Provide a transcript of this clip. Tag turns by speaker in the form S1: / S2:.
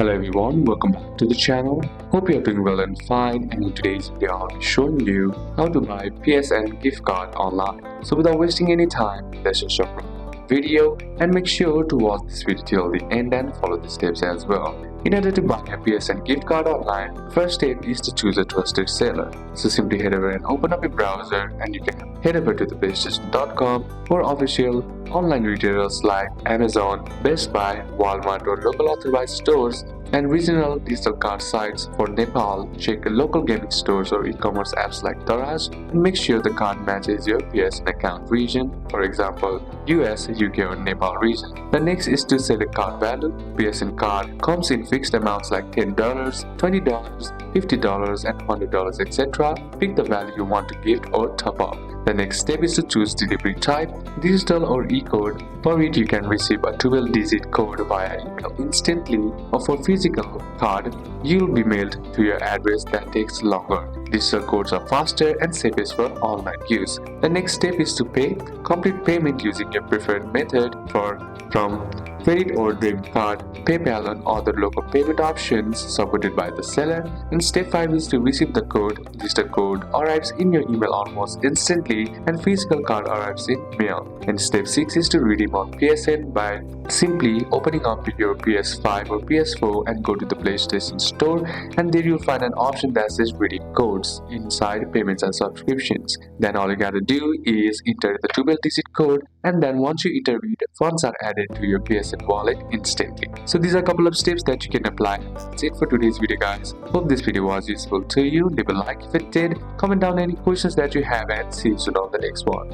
S1: Hello everyone, welcome back to the channel. Hope you are doing well and fine, and in today's video I'll be showing you how to buy PSN gift card online. So without wasting any time, let's just jump into the video and make sure to watch this video till the end and follow the steps as well. In order to buy a PSN gift card online, first step is to choose a trusted seller. So simply head over and open up your browser, and you can head over to the organization.Com or official online retailers like Amazon, Best Buy, Walmart or local authorized stores and regional digital card sites. For Nepal, check local gaming stores or e-commerce apps like Taraj and make sure the card matches your PSN account region, for example US, UK or Nepal region. The next is to select card value. PSN card comes in fixed amounts like $10, $20, $50 and $100, etc. Pick the value you want to gift or top up. The next step is to choose delivery type, digital or e-code. For it, you can receive a 12-digit code via email instantly, or for physical card, you'll be mailed to your address that takes longer. Digital codes are faster and safest for online use. The next step is to pay. Complete payment using your preferred method from credit or debit card, PayPal and other local payment options supported by the seller. And step 5 is to receive the code. Digital code arrives in your email almost instantly and physical card arrives in mail. And step 6 is to redeem on PSN by simply opening up your PS5 or PS4 and go to the PlayStation Store, and there you'll find an option that says redeem codes inside payments and subscriptions. Then all you gotta do is enter the 12-digit code, and then once you enter it, funds are added to your PSN wallet instantly. So these are a couple of steps that you can apply. That's it for today's video, guys. Hope this video was useful to you. Leave a like if it did, comment down any questions that you have, and see you soon on the next one.